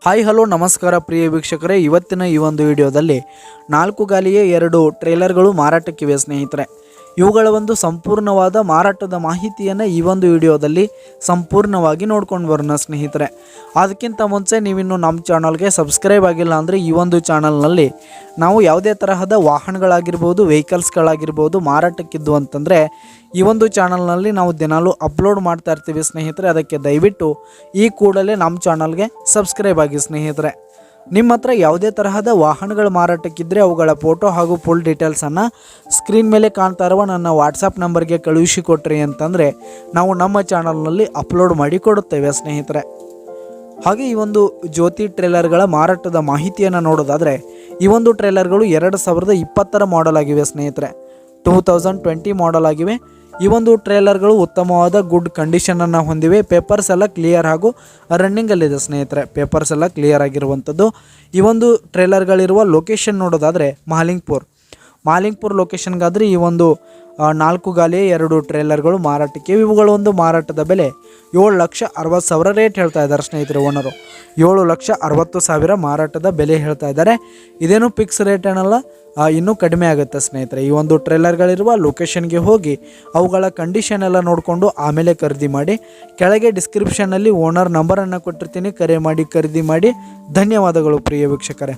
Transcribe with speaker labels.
Speaker 1: Hi hello ನಮಸ್ಕಾರ ಪ್ರಿಯ ವೀಕ್ಷಕರೇ, ಇವತ್ತಿನ ಈ ಒಂದು ವಿಡಿಯೋದಲ್ಲಿ 4 ಗಾಲಿಯ 2 ಟ್ರೇಲರ್ಗಳು ಮಾರಾಟಕ್ಕಿವೆ ಸ್ನೇಹಿತರೆ. ಇವುಗಳ ಒಂದು ಸಂಪೂರ್ಣವಾದ ಮಾರಾಟದ ಮಾಹಿತಿಯನ್ನು ಈ ಒಂದು ವಿಡಿಯೋದಲ್ಲಿ ಸಂಪೂರ್ಣವಾಗಿ ನೋಡ್ಕೊಂಡು ಬರೋಣ ಸ್ನೇಹಿತರೆ. ಅದಕ್ಕಿಂತ ಮುಂಚೆ ನೀವಿನ್ನು ನಮ್ಮ ಚಾನಲ್ಗೆ ಸಬ್ಸ್ಕ್ರೈಬ್ ಆಗಿಲ್ಲ ಅಂದರೆ ಈ ಒಂದು ಚಾನಲ್ನಲ್ಲಿ ನಾವು ಯಾವುದೇ ತರಹದ ವಾಹನಗಳಾಗಿರ್ಬೋದು, ವೆಹಿಕಲ್ಸ್ಗಳಾಗಿರ್ಬೋದು ಮಾರಾಟಕ್ಕಿದ್ದು ಅಂತಂದರೆ ಈ ಒಂದು ಚಾನಲ್ನಲ್ಲಿ ನಾವು ದಿನಾಲೂ ಅಪ್ಲೋಡ್ ಮಾಡ್ತಾ ಇರ್ತೀವಿ ಸ್ನೇಹಿತರೆ. ಅದಕ್ಕೆ ದಯವಿಟ್ಟು ಈ ಕೂಡಲೇ ನಮ್ಮ ಚಾನಲ್ಗೆ ಸಬ್ಸ್ಕ್ರೈಬ್ ಆಗಿ ಸ್ನೇಹಿತರೆ. ನಿಮ್ಮ ಹತ್ರ ಯಾವುದೇ ತರಹದ ವಾಹನಗಳ ಮಾರಾಟಕ್ಕಿದ್ದರೆ ಅವುಗಳ ಫೋಟೋ ಹಾಗೂ ಫುಲ್ ಡೀಟೇಲ್ಸನ್ನು ಸ್ಕ್ರೀನ್ ಮೇಲೆ ಕಾಣ್ತಾ ಇರುವ ನನ್ನ ವಾಟ್ಸಪ್ ನಂಬರ್ಗೆ ಕಳುಹಿಸಿಕೊಟ್ರಿ ಅಂತಂದರೆ ನಾವು ನಮ್ಮ ಚಾನಲ್ನಲ್ಲಿ ಅಪ್ಲೋಡ್ ಮಾಡಿ ಕೊಡುತ್ತೇವೆ ಸ್ನೇಹಿತರೆ. ಹಾಗೆ ಈ ಒಂದು ಜ್ಯೋತಿ ಟ್ರೇಲರ್ಗಳ ಮಾರಾಟದ ಮಾಹಿತಿಯನ್ನು ನೋಡೋದಾದರೆ ಈ ಒಂದು ಟ್ರೇಲರ್ಗಳು 2020 ಮಾಡೆಲ್ ಆಗಿವೆ ಸ್ನೇಹಿತರೆ. 2020 ಮಾಡೆಲ್ ಆಗಿವೆ. ಈ ಒಂದು ಟ್ರೇಲರ್ಗಳು ಉತ್ತಮವಾದ ಗುಡ್ ಕಂಡೀಷನನ್ನು ಹೊಂದಿವೆ. ಪೇಪರ್ಸ್ ಎಲ್ಲ ಕ್ಲಿಯರ್ ಹಾಗೂ ರನ್ನಿಂಗಲ್ಲಿದೆ ಸ್ನೇಹಿತರೆ. ಪೇಪರ್ಸ್ ಎಲ್ಲ ಕ್ಲಿಯರ್ ಆಗಿರುವಂಥದ್ದು. ಈ ಒಂದು ಟ್ರೇಲರ್ಗಳಿರುವ ಲೊಕೇಶನ್ ನೋಡೋದಾದರೆ ಮಾಲಿಂಗ್ಪುರ್ ಲೊಕೇಶನ್ಗಾದರೆ ಈ ಒಂದು 4 ಗಾಲಿಯ 2 ಟ್ರೇಲರ್ಗಳು ಮಾರಾಟಕ್ಕೆ. ಇವುಗಳ ಒಂದು ಮಾರಾಟದ ಬೆಲೆ 7,60,000 ರೇಟ್ ಹೇಳ್ತಾ ಇದ್ದಾರೆ ಸ್ನೇಹಿತರೆ. ಓನರು 7,60,000 ಮಾರಾಟದ ಬೆಲೆ ಹೇಳ್ತಾ ಇದ್ದಾರೆ. ಇದೇನು ಫಿಕ್ಸ್ ರೇಟ್ ಏನಲ್ಲ, ಇನ್ನೂ ಕಡಿಮೆ ಆಗುತ್ತೆ ಸ್ನೇಹಿತರೆ. ಈ ಒಂದು ಟ್ರೇಲರ್ಗಳಿರುವ ಲೊಕೇಶನ್ಗೆ ಹೋಗಿ ಅವುಗಳ ಕಂಡೀಷನ್ ಎಲ್ಲ ನೋಡಿಕೊಂಡು ಆಮೇಲೆ ಖರೀದಿ ಮಾಡಿ. ಕೆಳಗೆ ಡಿಸ್ಕ್ರಿಪ್ಷನ್ನಲ್ಲಿ ಓನರ್ ನಂಬರನ್ನು ಕೊಟ್ಟಿರ್ತೀನಿ, ಕರೆ ಮಾಡಿ ಖರೀದಿ ಮಾಡಿ. ಧನ್ಯವಾದಗಳು ಪ್ರಿಯ ವೀಕ್ಷಕರೇ.